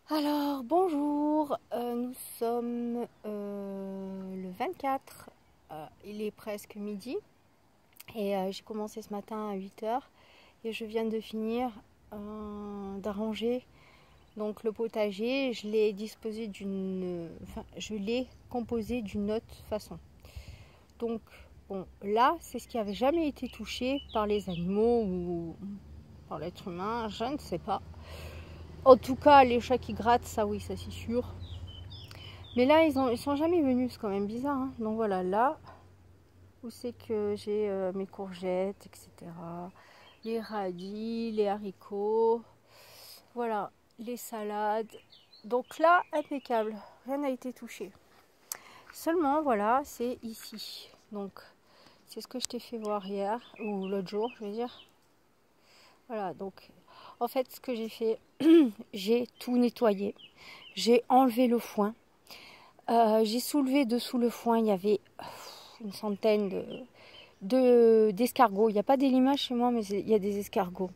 Alors, bonjour, nous sommes le 24, il est presque midi et j'ai commencé ce matin à 8 heures et je viens de finir d'arranger donc le potager. Je l'ai disposé je l'ai composé d'une autre façon. Donc, bon, là, c'est ce qui avait jamais été touché par les animaux ou par l'être humain, je ne sais pas. En tout cas, les chats qui grattent, ça oui, ça c'est sûr. Mais là, ils sont jamais venus, c'est quand même bizarre. Hein. Donc voilà, là où c'est que j'ai mes courgettes, etc. Les radis, les haricots, voilà, les salades. Donc là, impeccable, rien n'a été touché. Seulement, voilà, c'est ici. Donc, c'est ce que je t'ai fait voir hier, ou l'autre jour, je veux dire. Voilà, donc, en fait, ce que j'ai fait, j'ai tout nettoyé. J'ai enlevé le foin. J'ai soulevé dessous le foin, il y avait une centaine d'escargots. Il n'y a pas des limaces chez moi, mais il y a des escargots.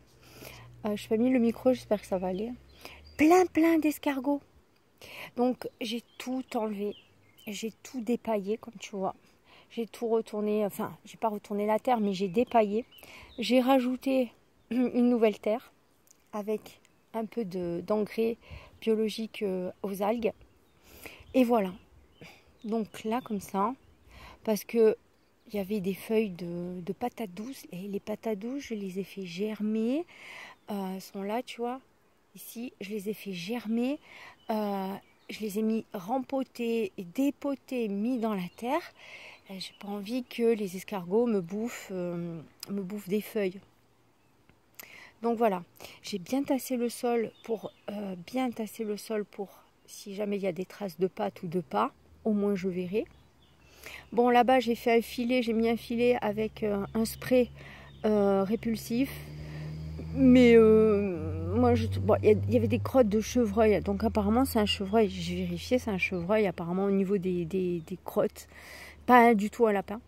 Je n'ai pas mis le micro, j'espère que ça va aller. Plein d'escargots. Donc j'ai tout enlevé. J'ai tout dépaillé, comme tu vois. J'ai tout retourné, enfin, j'ai pas retourné la terre, mais j'ai dépaillé. J'ai rajouté une nouvelle terre avec un peu d'engrais biologique aux algues. Et voilà. Donc là, comme ça, parce que il y avait des feuilles de patates douces. Et les patates douces, je les ai fait germer. Elles sont là, tu vois. Ici, je les ai fait germer. Je les ai mis rempotées, dépotées, mis dans la terre. J'ai pas envie que les escargots me bouffent des feuilles. Donc voilà, j'ai bien tassé le sol pour si jamais il y a des traces de pâte ou de pas, au moins je verrai. Bon, là-bas, j'ai fait un filet, j'ai mis un filet avec un spray répulsif. Mais moi, il y avait des crottes de chevreuil. Donc apparemment, c'est un chevreuil. J'ai vérifié, c'est un chevreuil apparemment au niveau des crottes. Pas du tout un lapin.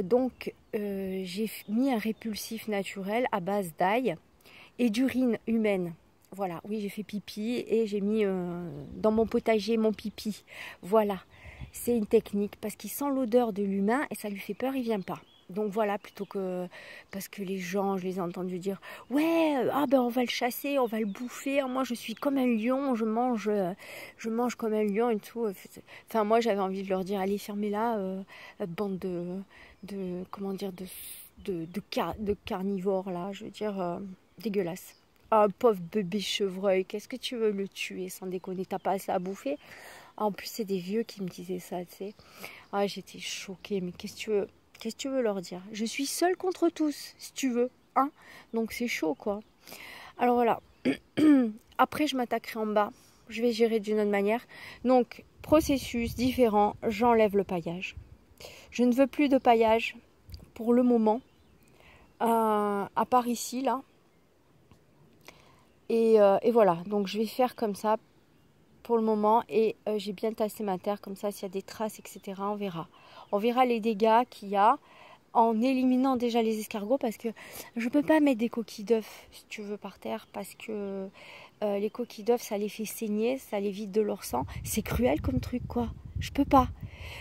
Donc, j'ai mis un répulsif naturel à base d'ail et d'urine humaine. Voilà, oui, j'ai fait pipi et j'ai mis dans mon potager mon pipi. Voilà, c'est une technique parce qu'il sent l'odeur de l'humain et ça lui fait peur, il vient pas. Donc voilà, plutôt que parce que les gens, je les ai entendus dire ouais, ah ben on va le chasser, on va le bouffer. Moi je suis comme un lion, je mange comme un lion et tout. Enfin moi j'avais envie de leur dire allez fermez-la, bande comment dire de carnivores là, je veux dire dégueulasse. Ah, pauvre bébé chevreuil, qu'est-ce que tu veux le tuer sans déconner, t'as pas assez à bouffer. En plus, c'est des vieux qui me disaient ça, tu sais. Ah, j'étais choquée, mais qu'est-ce que tu veux leur dire? Je suis seule contre tous, si tu veux, hein. Donc c'est chaud, quoi. Alors voilà. Après, je m'attaquerai en bas. Je vais gérer d'une autre manière. Donc, processus différent, j'enlève le paillage. Je ne veux plus de paillage pour le moment. À part ici, là. Et voilà, donc je vais faire comme ça pour le moment et j'ai bien tassé ma terre comme ça, s'il y a des traces, etc., on verra. On verra les dégâts qu'il y a en éliminant déjà les escargots parce que je ne peux pas mettre des coquilles d'œufs, si tu veux, par terre parce que les coquilles d'œufs, ça les fait saigner, ça les vide de leur sang. C'est cruel comme truc, quoi. Je peux pas.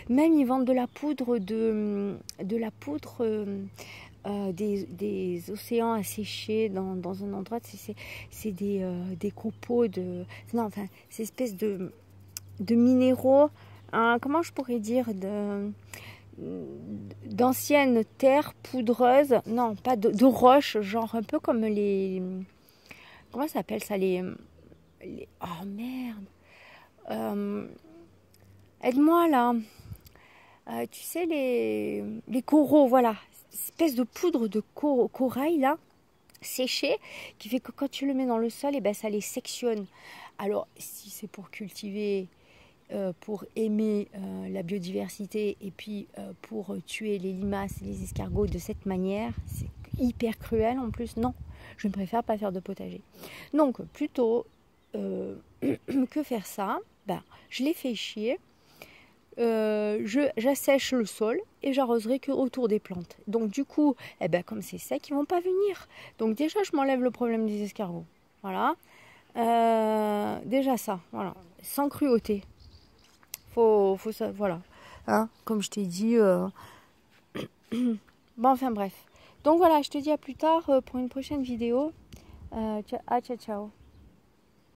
Même ils vendent de la poudre des océans asséchés dans un endroit, c'est des copeaux de... Non, enfin, ces espèces de minéraux, hein, comment je pourrais dire, d'anciennes terres poudreuses, non, pas de roches, genre un peu comme les... Comment ça s'appelle ça, oh merde. Euh, Aide-moi là. Tu sais, les coraux, voilà. Cette espèce de poudre de corail là, séché, qui fait que quand tu le mets dans le sol, et ben, ça les sectionne. Alors, si c'est pour cultiver, pour aimer la biodiversité et puis pour tuer les limaces et les escargots de cette manière, c'est hyper cruel en plus. Non, je ne préfère pas faire de potager. Donc, plutôt que faire ça, ben, je les fais chier. J'assèche le sol et j'arroserai que autour des plantes. Donc du coup, eh ben, comme c'est sec, ils vont pas venir. Donc déjà, je m'enlève le problème des escargots. Voilà. déjà ça, voilà. Sans cruauté. Faut ça, voilà. Hein, comme je t'ai dit. Bon, enfin bref. Donc voilà, je te dis à plus tard pour une prochaine vidéo. Ciao, ciao.